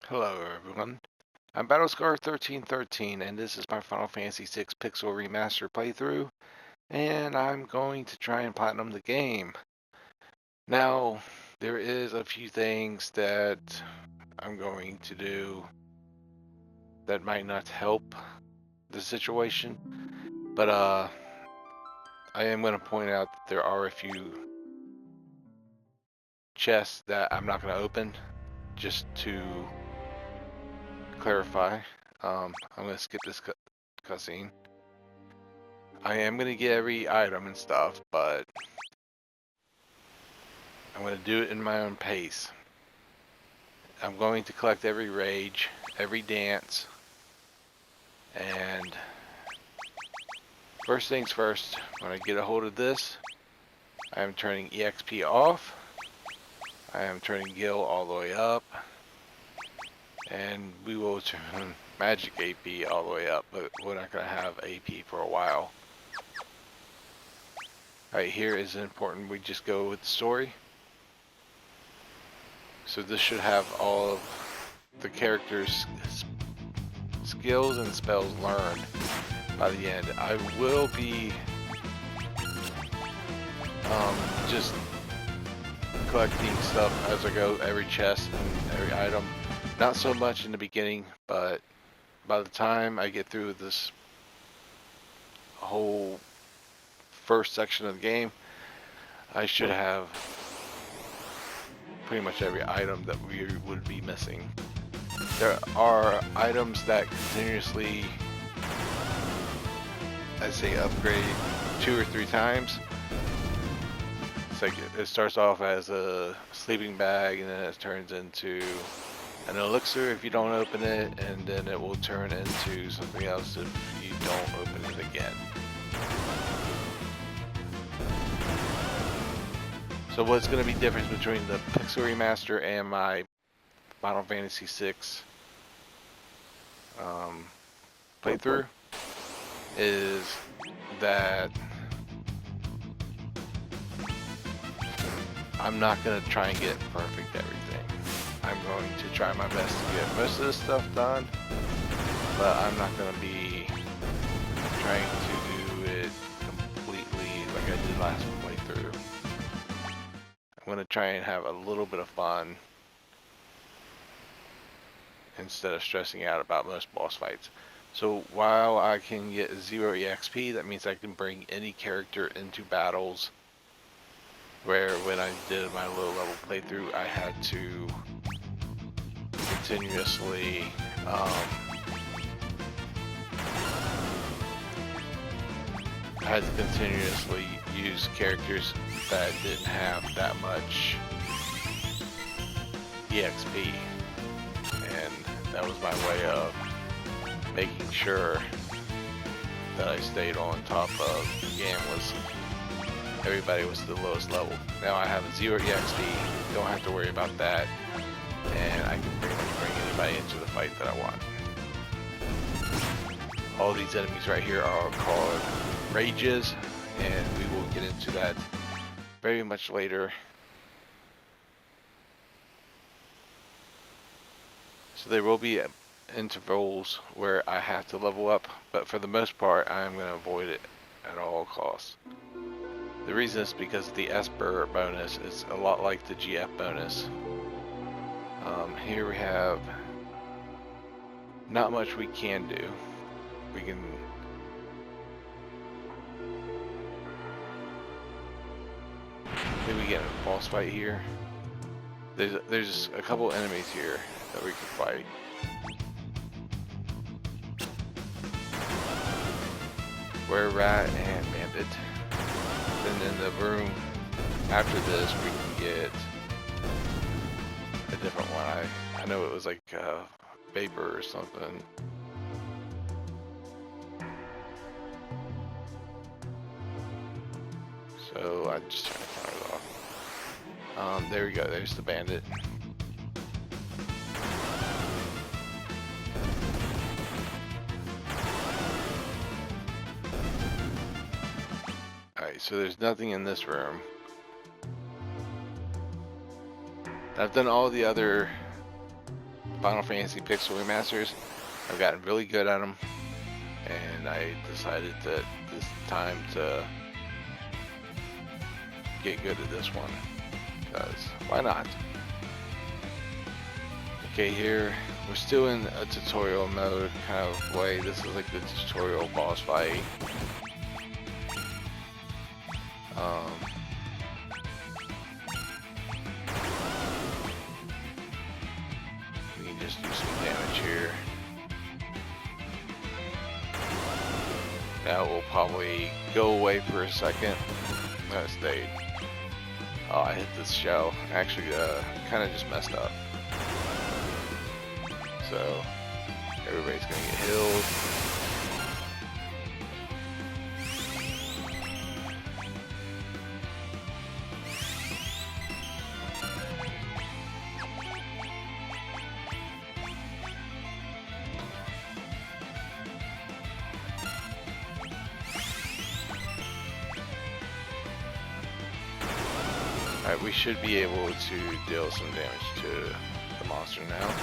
Hello everyone, I'm Battlescar1313 and this is my Final Fantasy VI Pixel Remaster playthrough, and I'm going to try and platinum the game. Now, there is a few things that I'm going to do that might not help the situation, but I am going to point out that there are a few chests that I'm not going to open, just to clarify. I'm going to skip this cutscene. I am going to get every item and stuff, but I'm going to do it in my own pace. I'm going to collect every rage, every dance, and first things first, when I get a hold of this, I am turning EXP off, I am turning Gil all the way up, and we will turn Magic AP all the way up, but we're not going to have AP for a while. Alright, here is important, we just go with the story. So this should have all of the characters' skills and spells learned by the end. I will be just collecting stuff as I go, every chest and every item. Not so much in the beginning, but by the time I get through this whole first section of the game, I should have pretty much every item that we would be missing. There are items that continuously, I say, upgrade 2 or 3 times. It's like it starts off as a sleeping bag and then it turns into an elixir if you don't open it, and then it will turn into something else if you don't open it again. So what's going to be different between the Pixel Remaster and my Final Fantasy VI playthrough is that I'm not going to try and get perfect everything. I'm going to try my best to get most of this stuff done, but I'm not going to be trying to do it completely like I did last playthrough. I'm going to try and have a little bit of fun instead of stressing out about most boss fights. So while I can get 0 EXP, that means I can bring any character into battles, where when I did my low level playthrough, I had to continuously use characters that didn't have that much EXP, and that was my way of making sure that I stayed on top of the game. Was everybody was the lowest level. Now I have 0 EXP, don't have to worry about that, and I can pretty much bring anybody into the fight that I want. All these enemies right here are called rages, and we will get into that very much later. So there will be intervals where I have to level up, but for the most part I'm going to avoid it at all costs. The reason is because the Esper bonus is a lot like the GF bonus. Here we have not much we can do. We can maybe get a boss fight here. There's a couple enemies here that we can fight. Were Rat and Bandit. Then in the room after this we can get a different one. I know it was like Vapor or something. So I just trying to count it off. There we go, there's the Bandit. Alright, so there's nothing in this room. I've done all the other Final Fantasy Pixel Remasters. I've gotten really good at them, and I decided that it's time to get good at this one, because why not? Okay, here we're still in a tutorial mode kind of way. This is like the tutorial boss fight. We can just do some damage here. That will probably go away for a second. No, it stayed. Oh, I hit this shell. Actually, kind of just messed up. So, everybody's gonna get healed. Alright, we should be able to deal some damage to the monster now.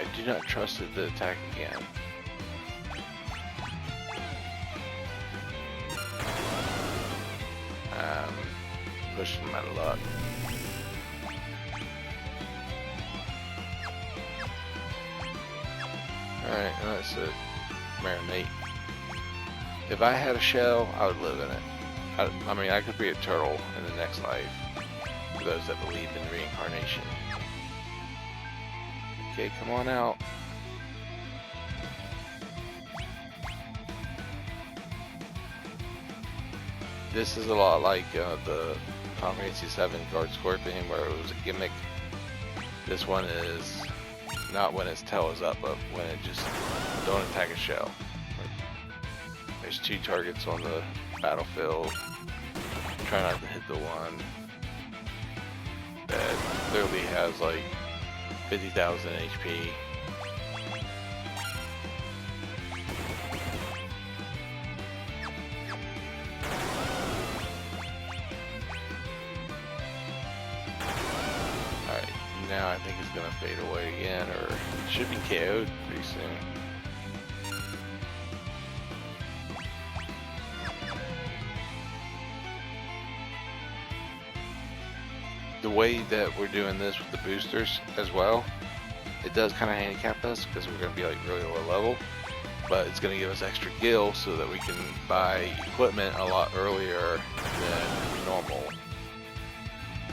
I do not trust it to attack again. Pushing him out of luck. Alright, that's it. Marinate. If I had a shell, I would live in it. I mean, I could be a turtle in the next life, for those that believe in reincarnation. Okay, come on out. This is a lot like the Final Fantasy VII Guard Scorpion, where it was a gimmick. This one is not when its tail is up, but when it just don't attack a shell. There's 2 targets on the battlefield. Try not to hit the one that clearly has like 50,000 HP. Alright, now I think it's gonna fade away again, or it should be KO'd pretty soon. The way that we're doing this with the boosters as well, it does kind of handicap us because we're going to be like really low level, but it's going to give us extra gil so that we can buy equipment a lot earlier than normal.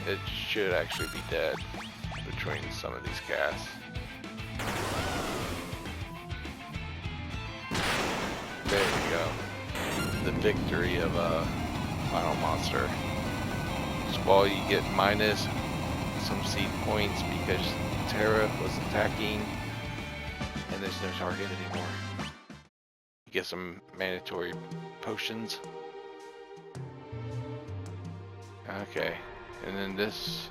It should actually be dead between some of these casts. There we go. The victory of a final monster. While you get minus some seed points because Terra was attacking and there's no target anymore. You get some mandatory potions. Okay, and then this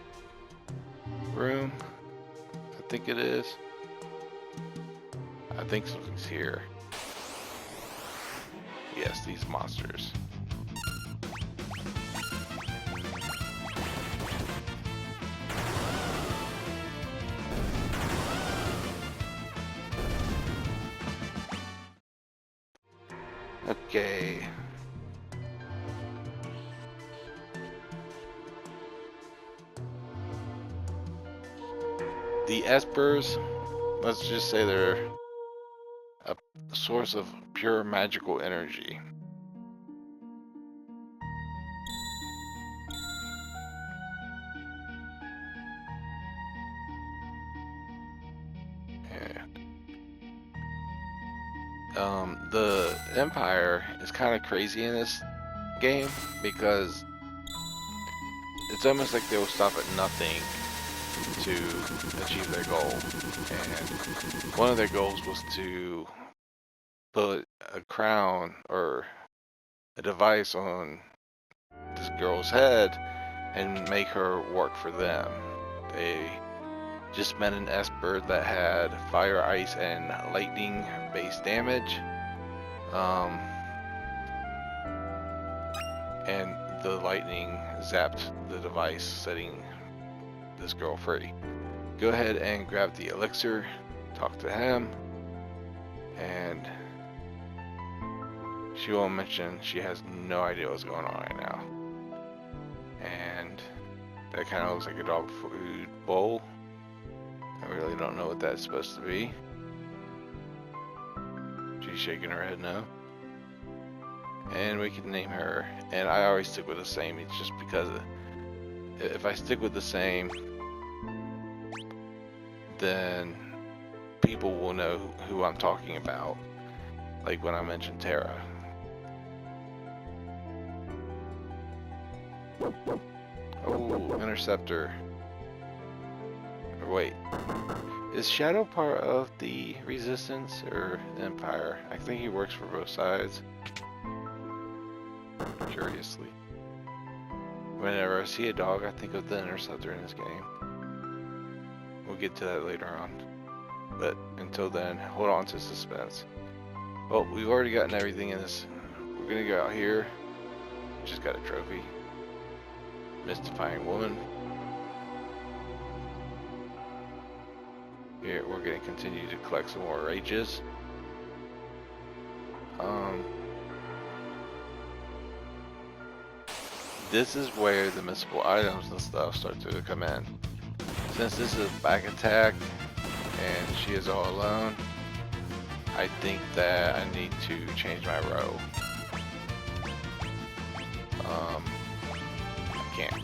room, I think it is. I think something's here. Yes, these monsters. Okay. The espers, let's just say they're a source of pure magical energy. The Empire is kind of crazy in this game because it's almost like they will stop at nothing to achieve their goal. And one of their goals was to put a crown or a device on this girl's head and make her work for them. They just met an Esper that had fire, ice, and lightning based damage. and the lightning zapped the device, setting this girl free. Go ahead and grab the elixir, talk to him, and she will mention she has no idea what's going on right now. And that kind of looks like a dog food bowl. I really don't know what that's supposed to be. She's shaking her head no. And we can name her, and I always stick with the same. It's just because if I stick with the same, then people will know who I'm talking about. Like when I mention Terra. Oh, Interceptor. Or wait, is Shadow part of the Resistance or the Empire? I think he works for both sides. Curiously. Whenever I see a dog, I think of the Interceptor in this game. We'll get to that later on. But until then, hold on to suspense. Well, we've already gotten everything in this. We're gonna go out here. Just got a trophy. Mystifying woman. Here, we're gonna continue to collect some more rages. This is where the mystical items and stuff start to come in. Since this is back attack and she is all alone, I think that I need to change my row. I can't.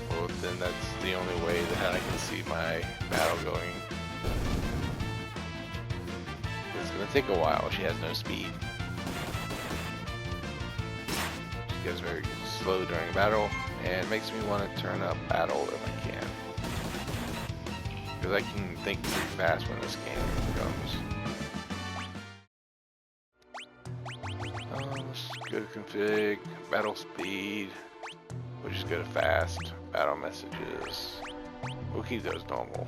Well, then that's the only way that I can see my battle going. It's gonna take a while. She has no speed. She gets very slow during battle, and it makes me want to turn up battle if I can. Because I can think pretty fast when this game comes. Let's go to config, battle speed. We'll just go to fast, battle messages. We'll keep those normal.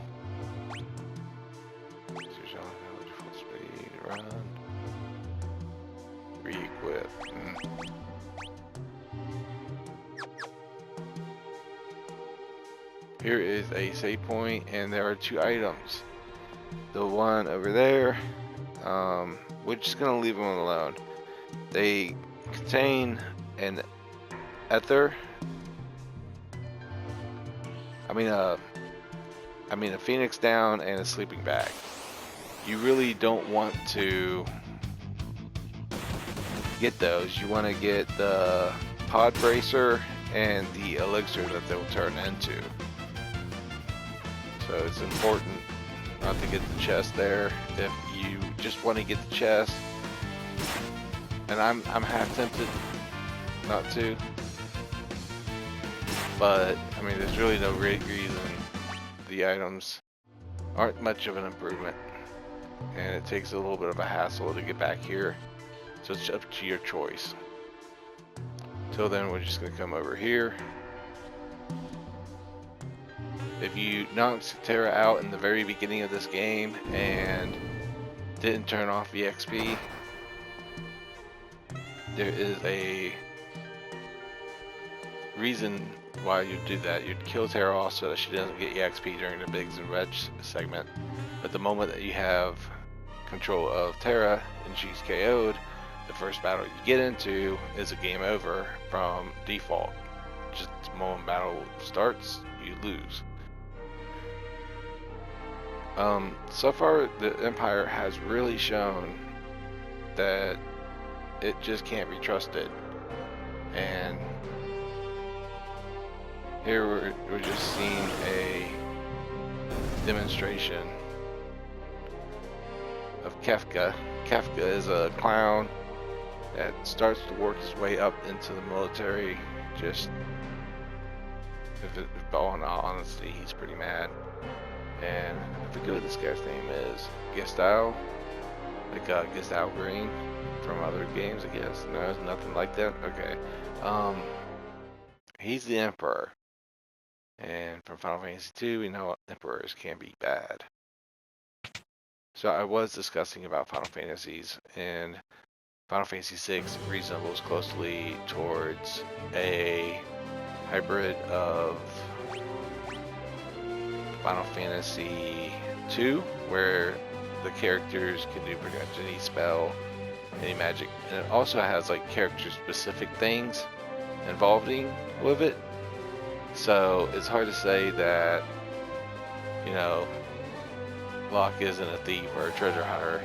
Full speed, run. Re-equip. Here is a save point, and there are 2 items. The one over there, we're just gonna leave them alone. They contain an ether. I mean a phoenix down and a sleeping bag. You really don't want to get those. You want to get the pod bracer and the elixir that they'll turn into. So it's important not to get the chest there. If you just want to get the chest, and I'm half tempted not to, but I mean there's really no great reason. The items aren't much of an improvement, and it takes a little bit of a hassle to get back here, so it's up to your choice. Till then, we're just gonna come over here. If you knocked Terra out in the very beginning of this game and didn't turn off EXP, there is a reason why you'd do that. You'd kill Terra off so that she doesn't get EXP during the Biggs and Reg segment. But the moment that you have control of Terra and she's KO'd, the first battle you get into is a game over from default. Just the moment battle starts, you lose. So far, the Empire has really shown that it just can't be trusted. And here we're just seeing a demonstration of Kefka. Kefka is a clown that starts to work his way up into the military. Just, if all in all honesty, he's pretty mad. And I forget what this guy's name is. Gestalt? Like Gestalt Green from other games, I guess. No, it's nothing like that. Okay. He's the Emperor. And from Final Fantasy II, we know emperors can be bad. So I was discussing about Final Fantasies, and Final Fantasy VI resembles closely towards a hybrid of Final Fantasy II, where the characters can do pretty much any spell, any magic, and it also has like character-specific things involving with it. So it's hard to say that, you know, Locke isn't a thief or a treasure hunter.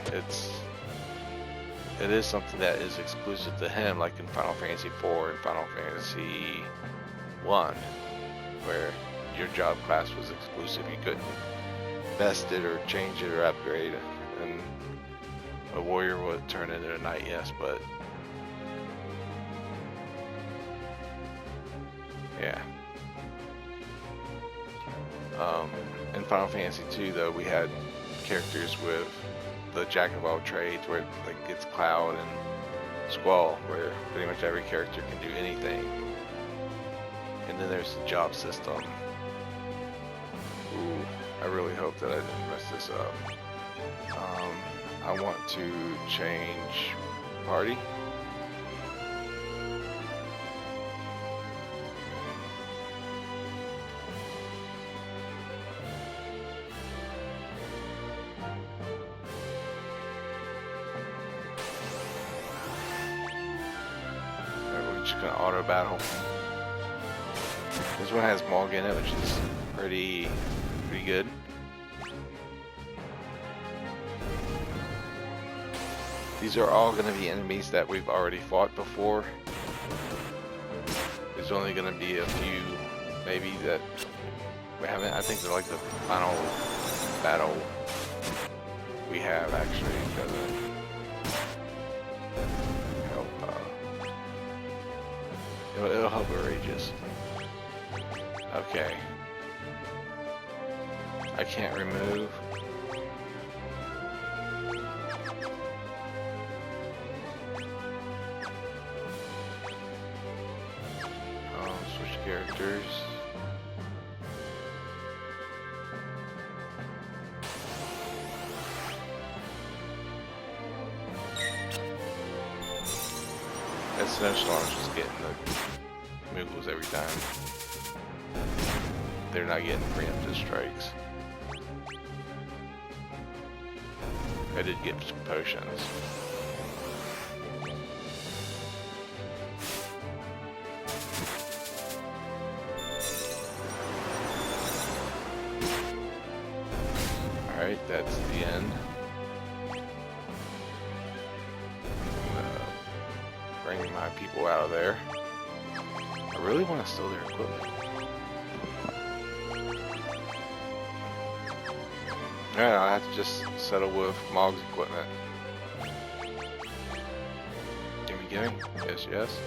It is something that is exclusive to him, like in Final Fantasy IV and Final Fantasy I, where your job class was exclusive. You couldn't vest it or change it or upgrade it. And a warrior would turn into a knight, yes, but yeah. In Final Fantasy II, though, we had characters with the jack of all trades, where like it's Cloud and Squall, where pretty much every character can do anything. And then there's the job system. Ooh, I really hope that I didn't mess this up. I want to change party. We're just gonna auto battle. This one has Morg in it, which is pretty good. These are all going to be enemies that we've already fought before. There's only going to be a few, maybe, that we haven't. I think they're like the final battle we have, actually. Doesn't help. It'll help with Rages. Okay. I can't remove. Switch characters. That Snowstorm's just getting the Moogles every time. They're not getting preemptive strikes. I did get some potions. Alright, that's the end. Bring my people out of there. I really want to steal their equipment. Alright, I'll have to just settle with Mog's equipment. Gimme. Yes, yes.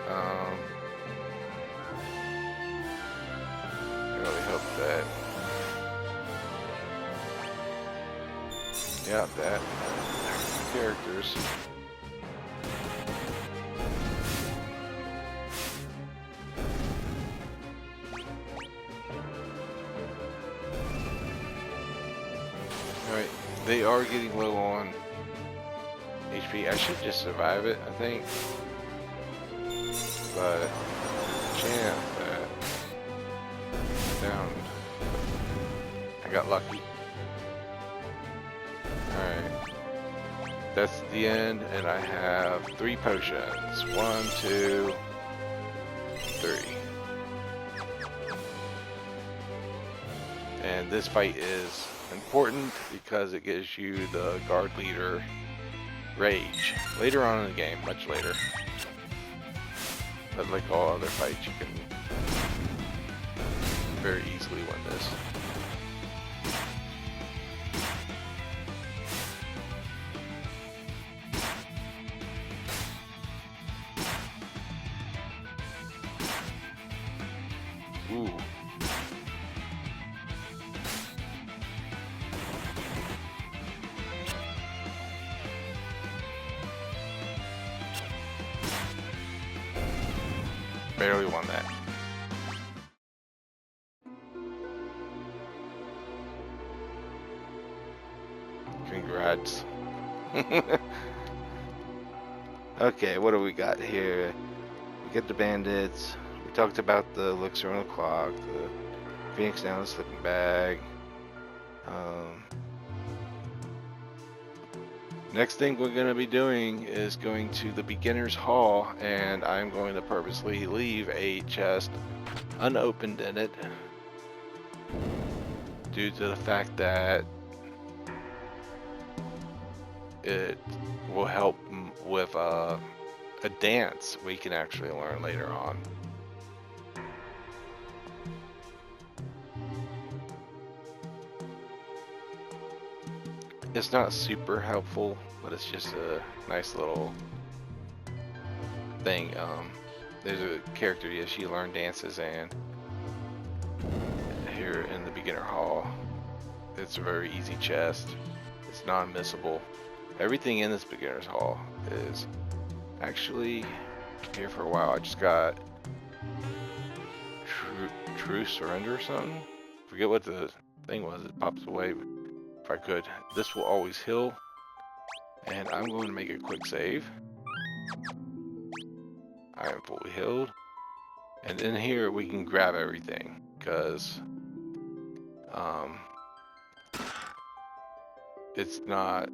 I really hope that... Yeah, that. Characters. Alright, they are getting low on HP. I should just survive it, I think. But chance that down. I got lucky. Alright. That's the end, and I have 3 potions. 1, 2, 3. And this fight is important because it gives you the guard leader rage later on in the game, much later. But like all other fights, you can very easily win this. Ooh. Barely won that. Okay, what do we got here? We get the bandits. We talked about the elixir on the clock, the Phoenix down the sleeping bag. Next thing we're going to be doing is going to the beginner's hall, and I'm going to purposely leave a chest unopened in it due to the fact that it will help with a dance we can actually learn later on. It's not super helpful, but it's just a nice little thing. There's a character, yes, she learned dances, and here in the beginner hall, it's a very easy chest. It's non-missable. Everything in this beginner's hall is actually here for a while. I just got true surrender or something. Forget what the thing was. It pops away. If I could, this will always heal, and I'm going to make a quick save. I am fully healed, and in here we can grab everything because it's not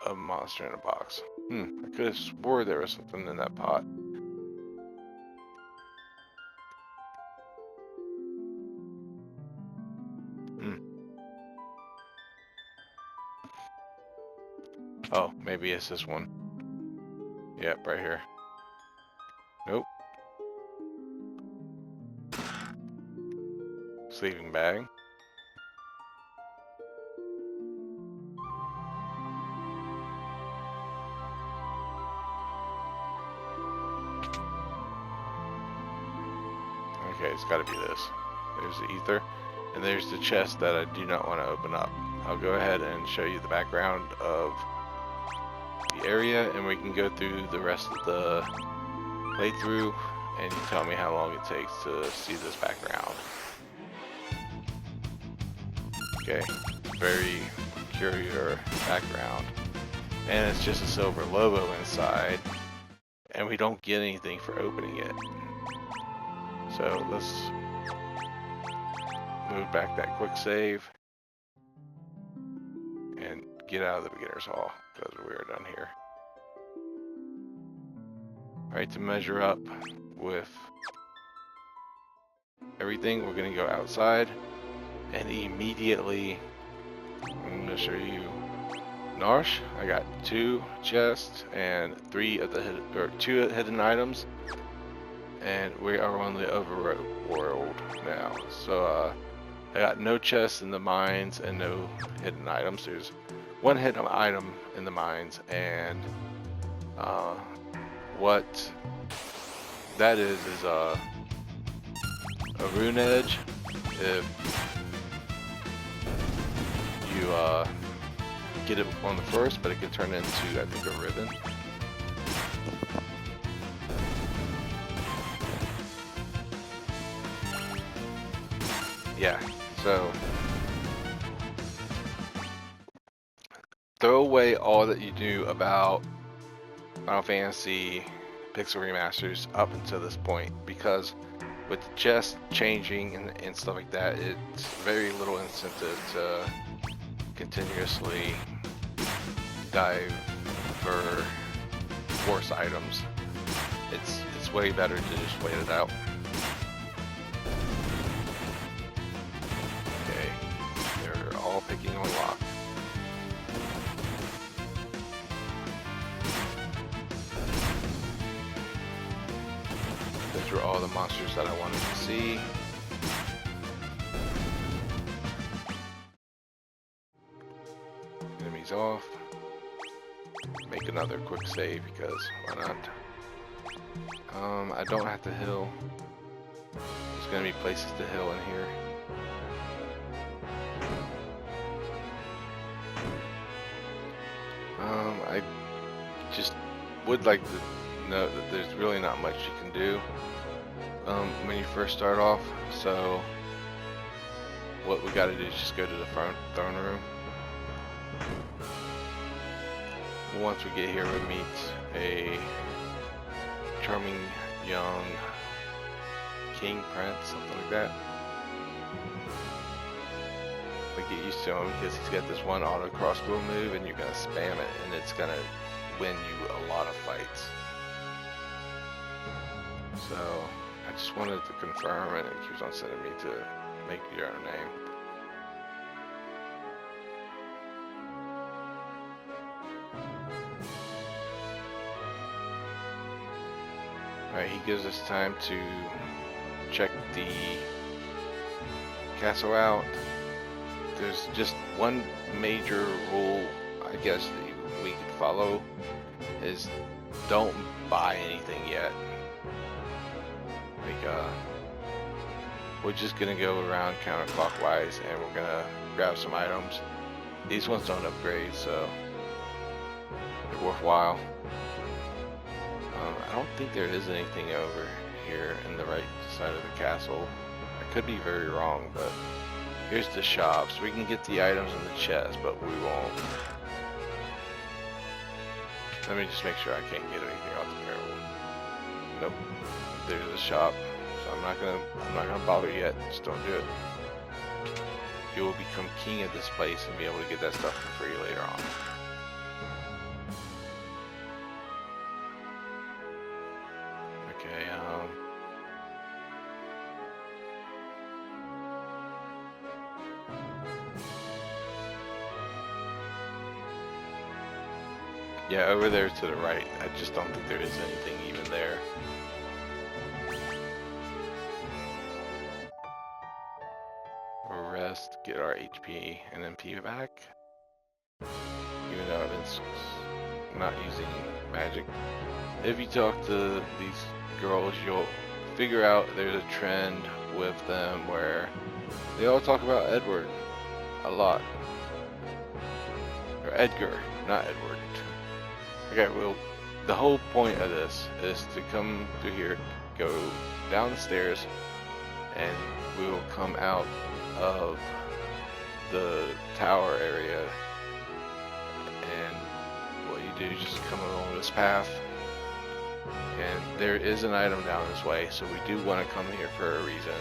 a monster in a box. I could have swore there was something in that pot. Oh, maybe it's this one. Yep, right here. Nope. Sleeping bag. Okay, it's gotta be this. There's the ether. And there's the chest that I do not want to open up. I'll go ahead and show you the background of the area, and we can go through the rest of the playthrough, and you tell me how long it takes to see this background. Okay, very peculiar background. And it's just a silver logo inside, and we don't get anything for opening it. So let's move back that quick save and get out of the beginner's hall because we're done here. Alright, to measure up with everything, we're going to go outside, and immediately I'm going to show you Narsh. I got 2 chests and 3 of the 2 hidden items, and we are on the overworld now. So I got no chests in the mines and no hidden items. There's 1 hidden item in the mines, and what that is a rune edge. If you get it on the first, but it can turn into, I think, a ribbon. Yeah, so throw away all that you knew about Final Fantasy Pixel Remasters up until this point, because with the chest changing and stuff like that, it's very little incentive to continuously dive for force items. It's way better to just wait it out. Okay, they're all picking on lock. Those were all the monsters that I wanted to see. Enemies off. Make another quick save because why not? I don't have to heal. There's gonna be places to heal in here. I just would like to note that there's really not much you can do when you first start off. So what we gotta do is just go to the throne room. Once we get here, we meet a charming young king, prince, something like that. But get used to him because he's got this one auto crossbow move, and you're gonna spam it, and it's gonna win you a lot of fights. So I just wanted to confirm, and it keeps on sending me to make your own name. Alright, he gives us time to check the castle out. There's just one major rule, I guess, that we could follow, is don't buy anything yet. Like, we're just gonna go around counterclockwise and we're gonna grab some items. These ones don't upgrade, so they're worthwhile. I don't think there is anything over here in the right side of the castle. I could be very wrong, but here's the shops. We can get the items in the chest, but we won't. Let me just make sure I can't get anything off the barrel. Nope. There's a shop, so I'm not gonna bother yet. Just don't do it. You will become king of this place and be able to get that stuff for free later on. Okay, yeah, over there to the right. I just don't think there is anything even there. We'll rest, get our HP and MP back. Even though I've been not using magic. If you talk to these girls, you'll figure out there's a trend with them where they all talk about Edward a lot. Or Edgar, not Edward. Okay, well, the whole point of this is to come through here, go down the stairs, and we will come out of the tower area. And what you do is just come along this path. And there is an item down this way, so we do want to come here for a reason.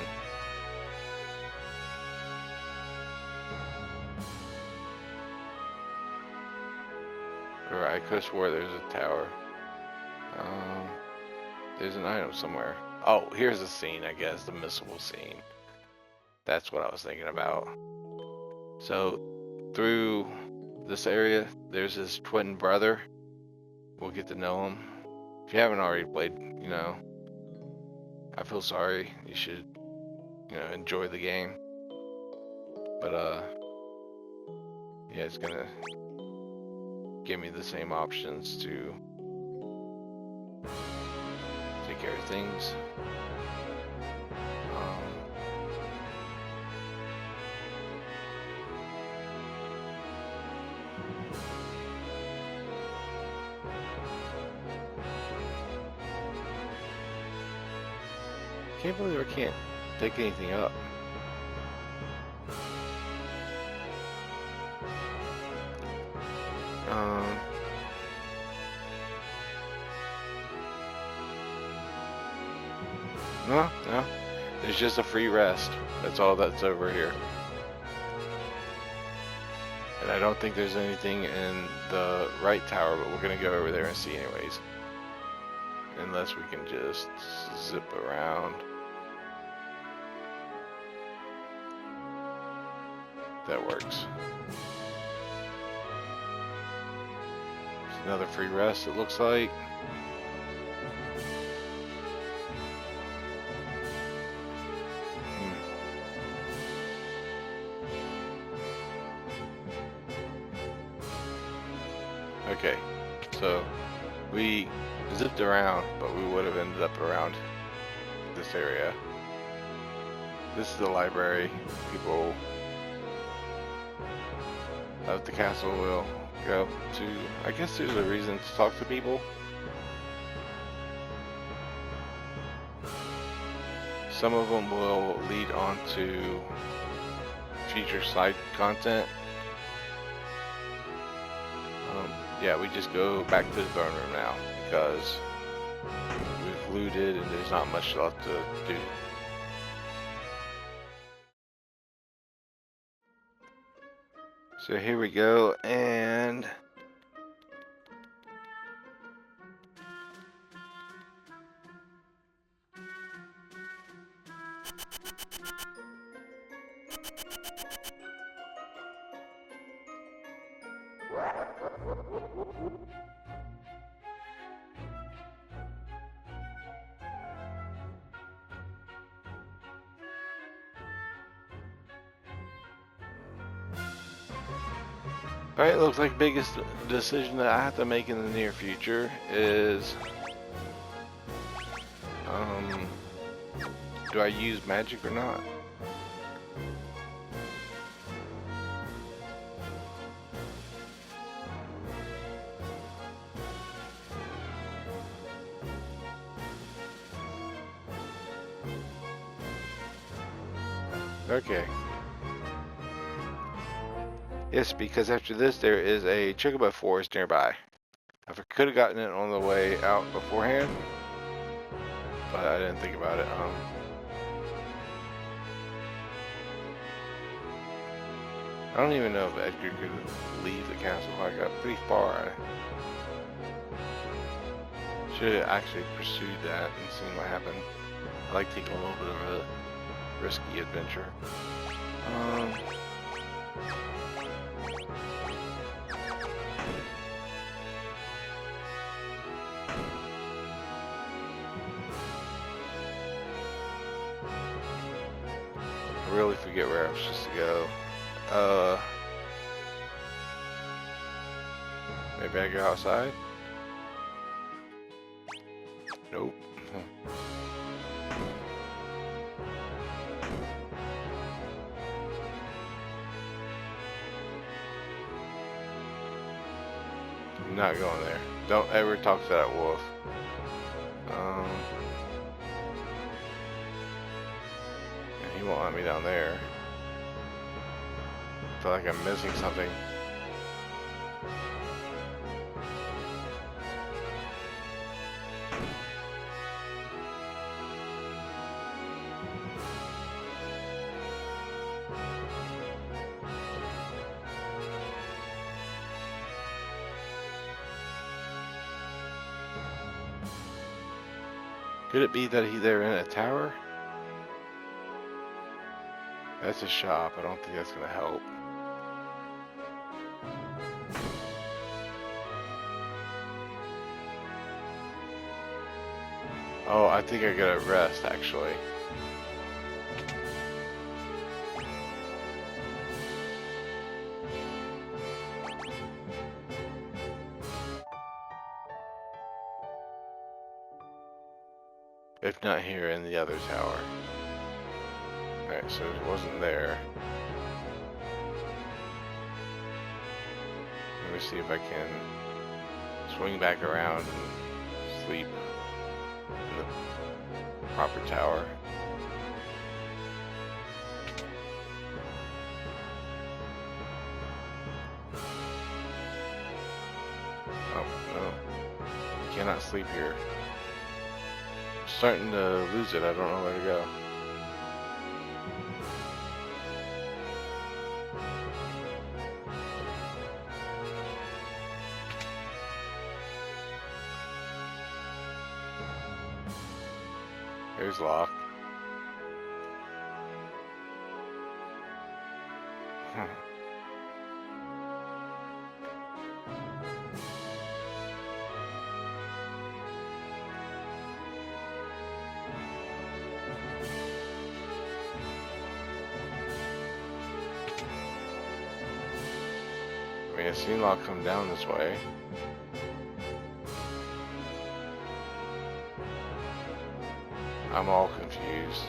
Or I could have swore there's a tower. There's an item somewhere. Oh, here's the scene, I guess, the missile scene. That's what I was thinking about. So, through this area, there's his twin brother. We'll get to know him. If you haven't already played, you know, I feel sorry. You should, you know, enjoy the game. But, yeah, it's gonna give me the same options to take care of things. Can't believe I can't pick anything up. No. There's just a free rest. That's all that's over here. And I don't think there's anything in the right tower, but we're gonna go over there and see anyways. Unless we can just zip around. That works. There's another free rest, it looks like. Okay, so we zipped around, but we would have ended up around this area. This is the library. People of the castle will go to, I guess there's a reason to talk to people. Some of them will lead on to future side content. Yeah, we just go back to the throne room now because we've looted and there's not much left to do. So here we go, and alright, looks like the biggest decision that I have to make in the near future is, do I use magic or not? Okay. Yes, because after this there is a chocobo forest nearby. I could have gotten it on the way out beforehand, but I didn't think about it. I don't even know if Edgar could leave the castle. I got pretty far. Should have actually pursued that and seen what happened. I like taking a little bit of a risky adventure. I really forget where I was supposed to go. Maybe I go outside? Nope. I'm not going there. Don't ever talk to that wolf. And he won't let me down there. I feel like I'm missing something. Could it be that they're in a tower? That's a shop. I don't think that's gonna help. Oh, I think I gotta rest actually. If not here, in the other tower. Alright, so it wasn't there. Let me see if I can swing back around and sleep in the proper tower. Oh, no. Cannot sleep here. Starting to lose it. I don't know where to go. Here's lock. I mean, I've seen lock come down this way. I'm all confused.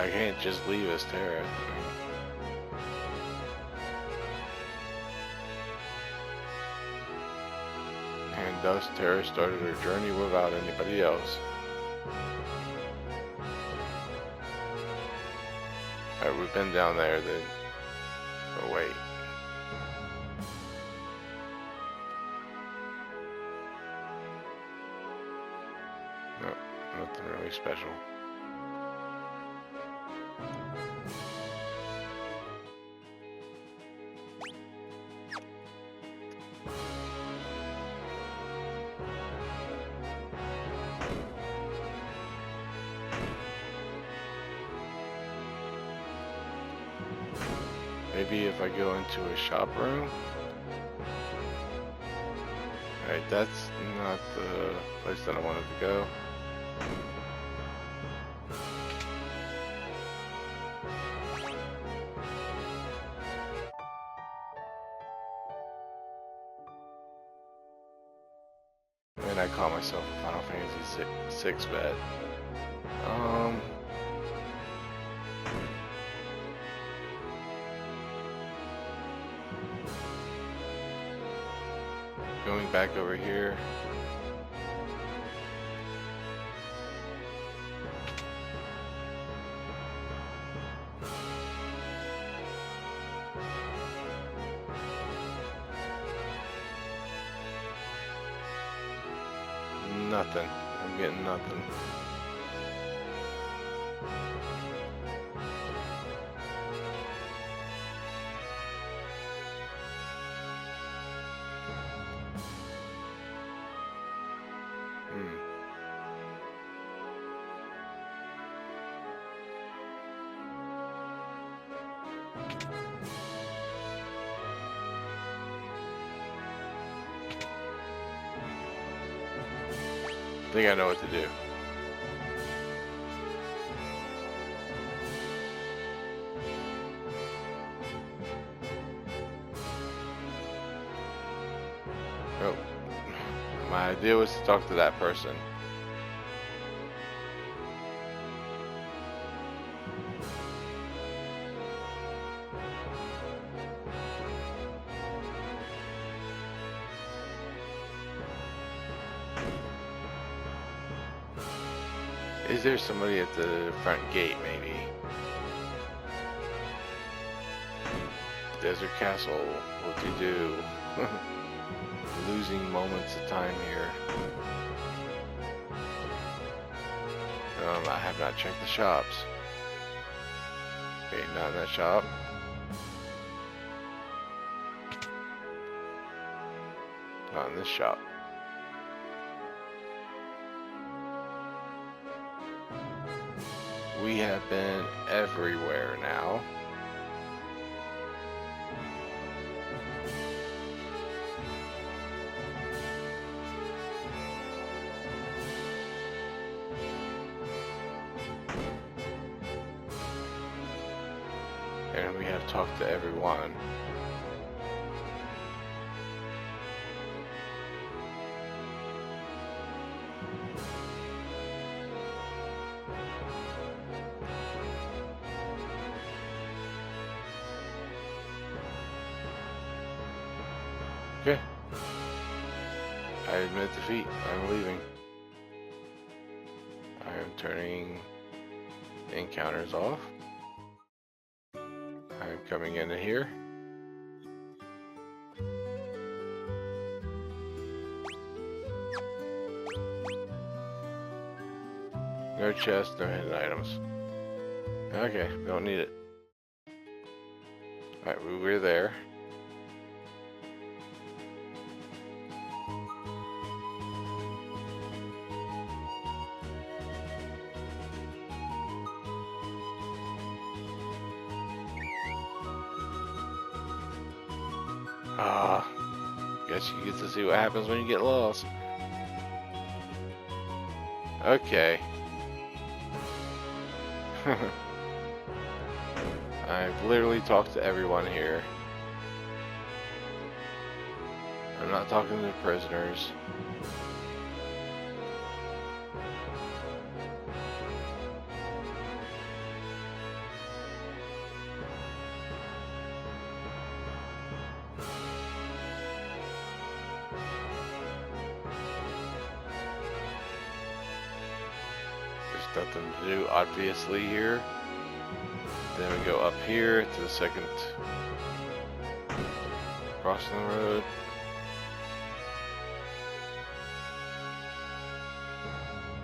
I can't just leave us there. And thus Tara started her journey without anybody else. Alright, we've been down there then. Oh wait. No, nothing really special. Maybe if I go into a shop room. Alright, that's not the place that I wanted to go. And I call myself a Final Fantasy 6 vet. Going back over here. Nothing. I'm getting nothing. I think I know what to do. Oh, my idea was to talk to that person. Is there somebody at the front gate, maybe? Desert Castle, what do you do? Losing moments of time here. I have not checked the shops. Okay, not in that shop. Not in this shop. We have been everywhere now. And we have talked to everyone. Okay. I admit defeat. I'm leaving. I am turning encounters off. I'm coming into here. No chest, no hidden items. Okay, don't need it. Alright, we're there. Guess you get to see what happens when you get lost. Okay. I've literally talked to everyone here. I'm not talking to the prisoners. Nothing to do, obviously, here. Then we go up here to the second crossing the road.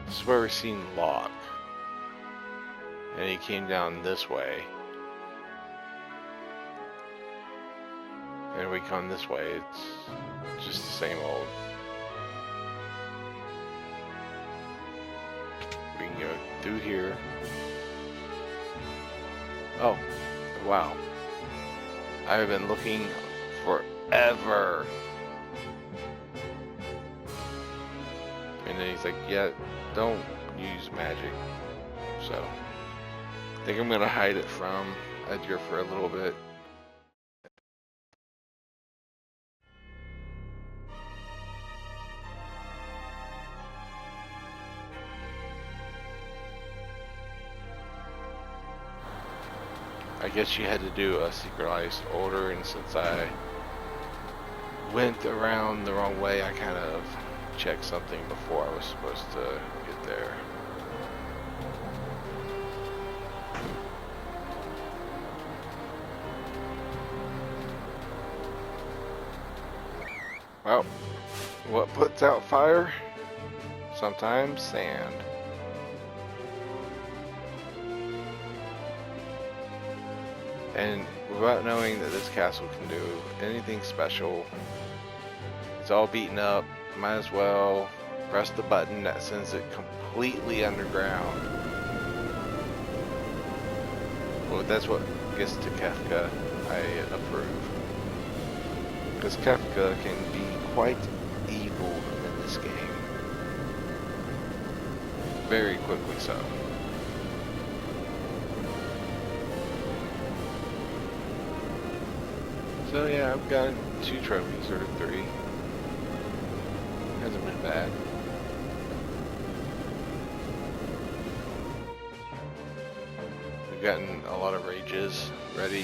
This is where we've seen Locke. And he came down this way. And we come this way, it's just the same old. We can go through here. Oh, wow. I've been looking forever. And then he's like, yeah, don't use magic. So, I think I'm gonna hide it from Edgar for a little bit. I guess you had to do a secretized order, and since I went around the wrong way, I kind of checked something before I was supposed to get there. Well, what puts out fire? Sometimes sand. And without knowing that this castle can do anything special, it's all beaten up, might as well press the button that sends it completely underground. Well, that's what gets to Kefka. I approve. Because Kefka can be quite evil in this game. Very quickly so. So yeah, I've got 2 trophies, or 3. Hasn't been bad. We've gotten a lot of rages ready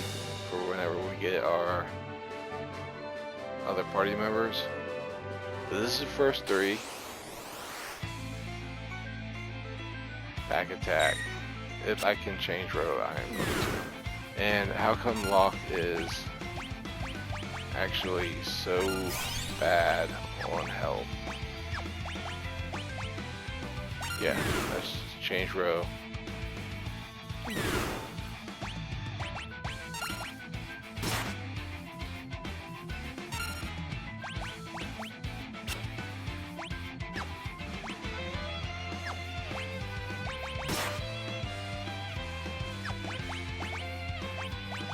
for whenever we get our other party members. But this is the first 3. Back attack. If I can change road, I am going to. And how come Locke is actually so bad on health? Yeah, let's change row.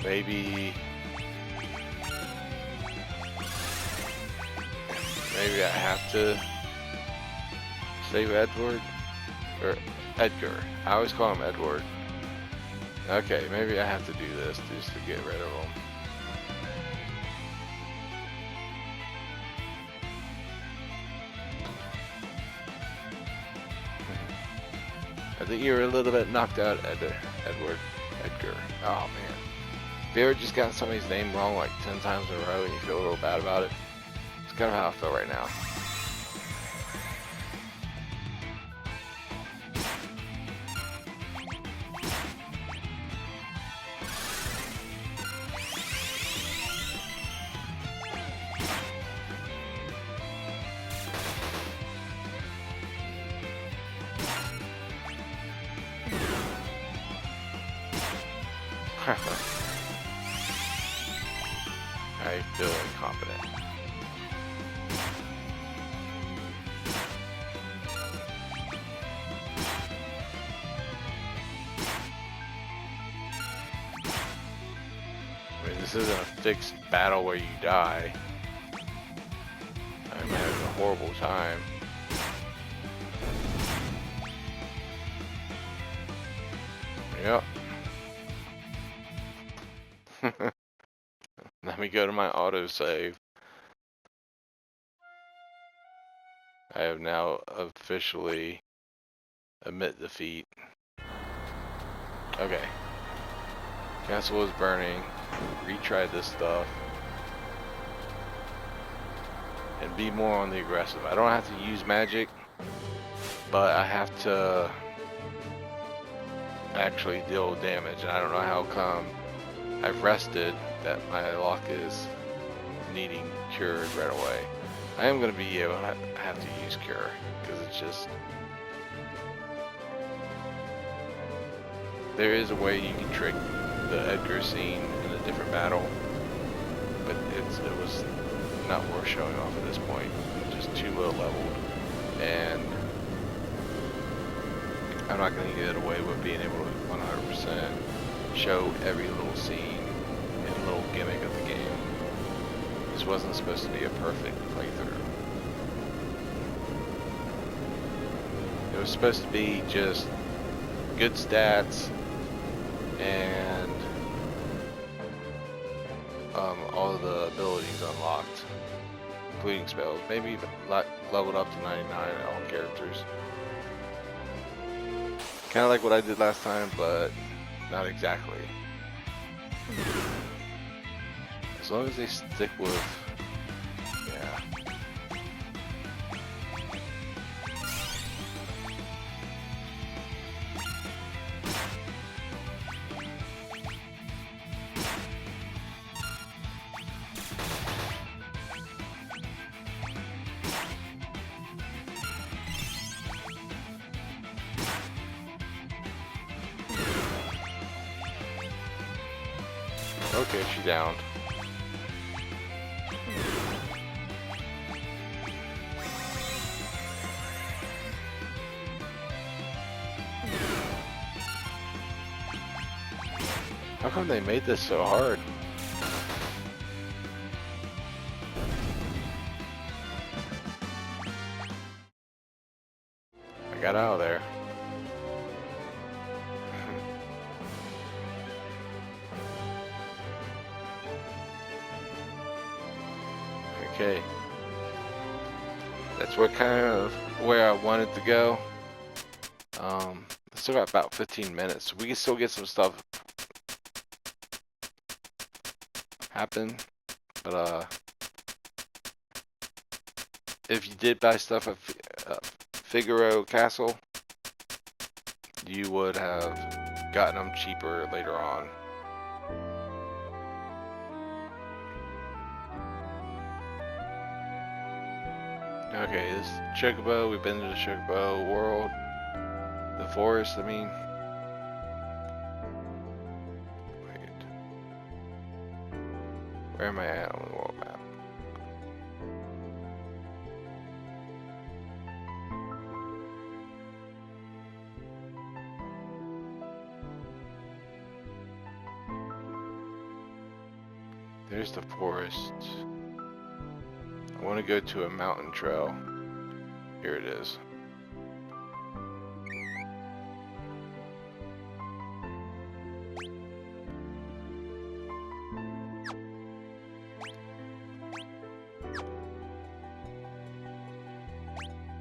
Maybe I have to save Edward, or Edgar. I always call him Edward. Okay, maybe I have to do this just to get rid of him. I think you were a little bit knocked out, Edgar. Oh man. Have you ever just gotten somebody's name wrong like 10 times in a row and you feel a little bad about it? It's kind of how I feel right now. I feel incompetent. I mean, this isn't a fixed battle where you die. I'm having a horrible time. Yep. Let me go to my autosave. I have now officially admit defeat. Okay. Castle is burning. Retry this stuff. And be more on the aggressive. I don't have to use magic, but I have to actually deal damage, and I don't know how come I've rested that my lock is needing cured right away. I am going to be able to have to use cure, because it's just... There is a way you can trick the Edgar scene in a different battle, but it was not worth showing off at this point. It's just too low leveled, and I'm not going to get away with being able to 100% show every little scene and little gimmick of the game. This wasn't supposed to be a perfect playthrough. It was supposed to be just good stats and all of the abilities unlocked, including spells. Maybe even leveled up to 99 at all characters. Kind of like what I did last time, but not exactly. As long as they stick with, yeah. Okay, she downed. How come they made this so hard? I got out of there. Okay. That's what kind of where I wanted to go. I still got about 15 minutes, so we can still get some stuff happen. But if you did buy stuff at Figaro Castle, you would have gotten them cheaper later on. Okay, this Chocobo, we've been to the Chocobo world. The forest, I mean. Wait. Where am I at on the world map? There's the forest. I want to go to a mountain trail. Here it is.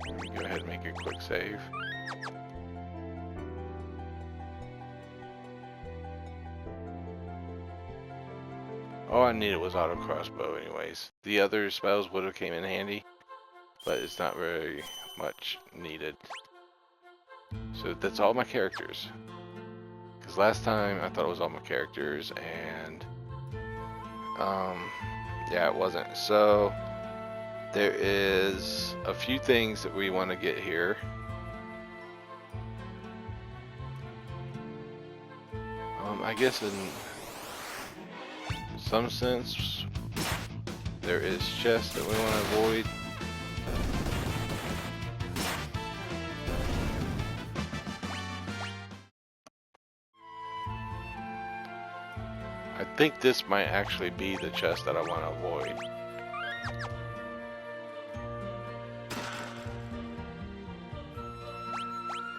Let me go ahead and make a quick save. All I needed was auto crossbow anyways. The other spells would have came in handy, but it's not very much needed. So that's all my characters. Because last time I thought it was all my characters, and yeah, it wasn't. So there is a few things that we want to get here. I guess in some sense there is chests that we want to avoid. I think this might actually be the chest that I want to avoid.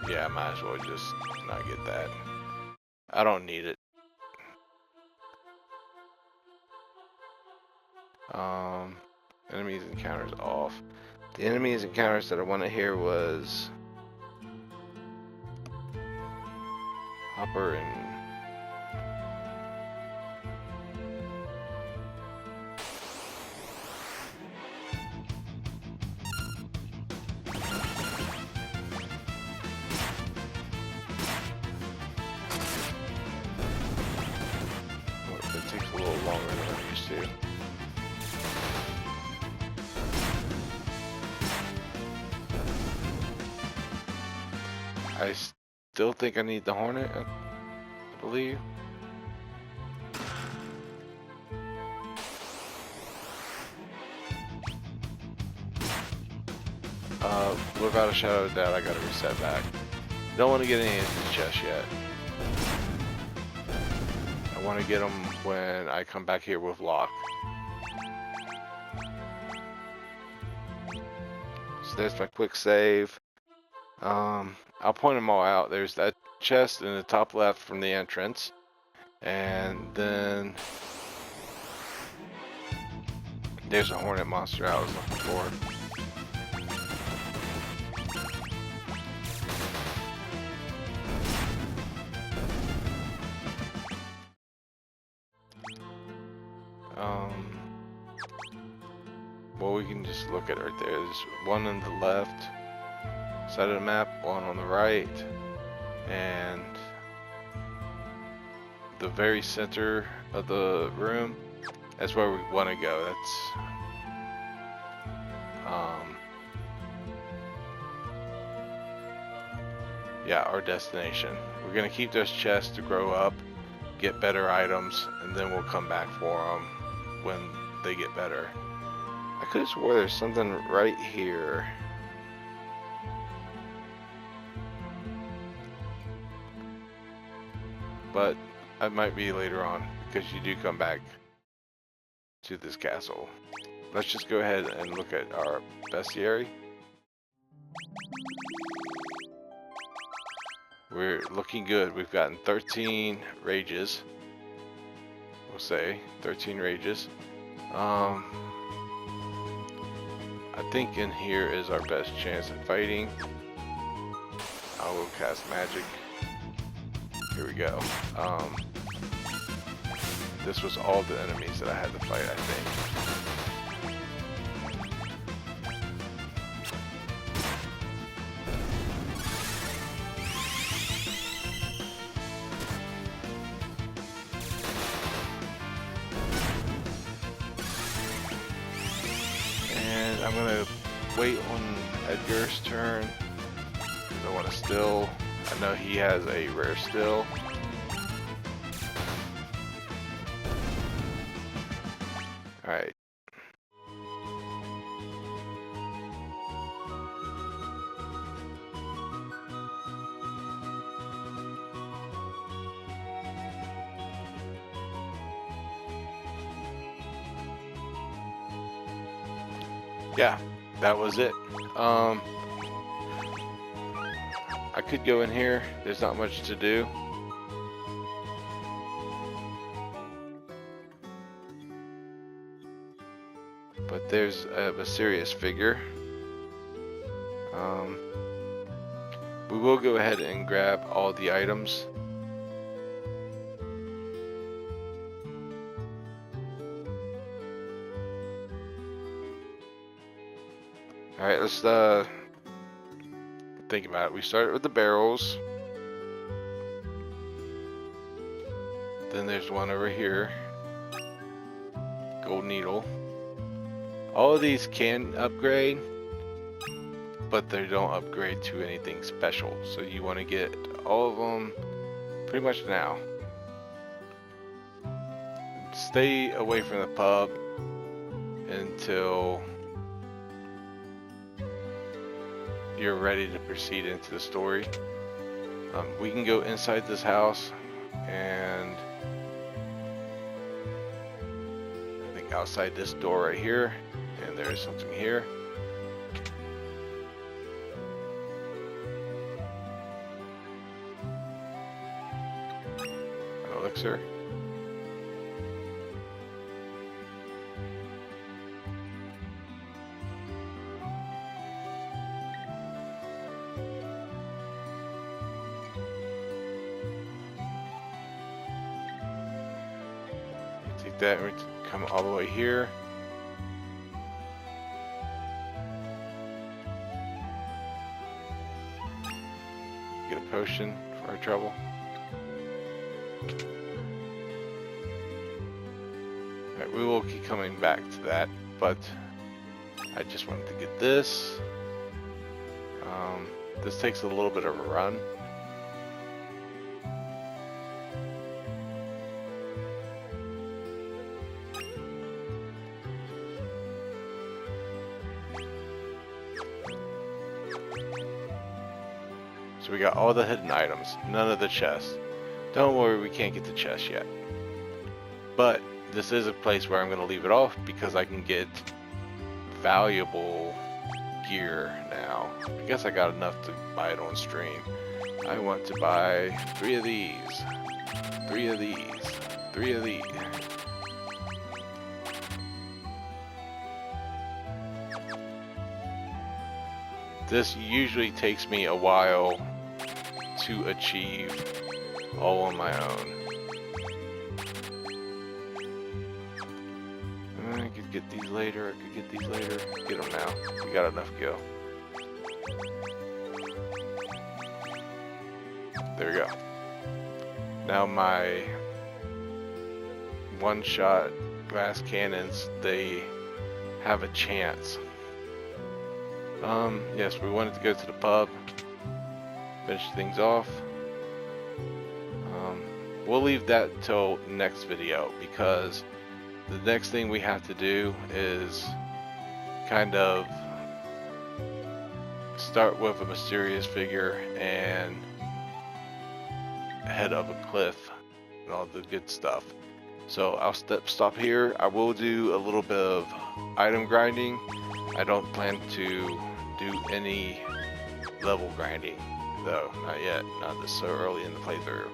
Yeah, I might as well just not get that. I don't need it. Enemies encounters off. The enemies encounters that I wanted here was Hopper and I still think I need the Hornet, I believe. Without a shadow of doubt, I gotta reset back. Don't want to get any into the chest yet. I want to get them when I come back here with Locke. So there's my quick save. I'll point them all out. There's that chest in the top left from the entrance. And then there's a Hornet monster I was looking for. Well, we can just look at it right there. There's one on the left side of the map, one on the right, and the very center of the room. That's where we want to go. That's yeah, our destination. We're gonna keep those chests to grow up, get better items, and then we'll come back for them when they get better. I could have swore there's something right here. But I might be later on because you do come back to this castle. Let's just go ahead and look at our bestiary. We're looking good. We've gotten 13 rages. We'll say 13 rages. I think in here is our best chance at fighting. I will cast magic. Here we go. This was all the enemies that I had to fight, I think. And I'm gonna wait on Edgar's turn because I want to still. I know he has a rare still. Alright. Yeah, that was it. I could go in here. There's not much to do. But there's a mysterious figure. We will go ahead and grab all the items. Alright, let's think about it. We started with the barrels. Then there's one over here. Gold needle. All of these can upgrade, but they don't upgrade to anything special. So you want to get all of them pretty much now. Stay away from the pub until you're ready to proceed into the story. We can go inside this house, and I think outside this door right here, and there is something here. An elixir. Take that and come all the way here. Get a potion for our trouble. Alright, we will keep coming back to that, but I just wanted to get this. This takes a little bit of a run. So we got all the hidden items, none of the chests. Don't worry, we can't get the chest yet. But this is a place where I'm going to leave it off because I can get valuable gear now. I guess I got enough to buy it on stream. I want to buy 3 of these, 3 of these, 3 of these. This usually takes me a while to achieve all on my own. I could get these later, I could get these later. Get them now. We got enough gil. There we go. Now my one-shot glass cannons, they have a chance. Yes, we wanted to go to the pub, finish things off. We'll leave that till next video because the next thing we have to do is kind of start with a mysterious figure and head up a cliff and all the good stuff. So I'll stop here. I will do a little bit of item grinding. I don't plan to do any level grinding though, not yet, not this so early in the playthrough.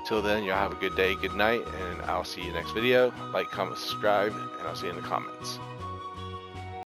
Till then, y'all have a good day, good night, and I'll see you next video. Like, comment, subscribe, and I'll see you in the comments.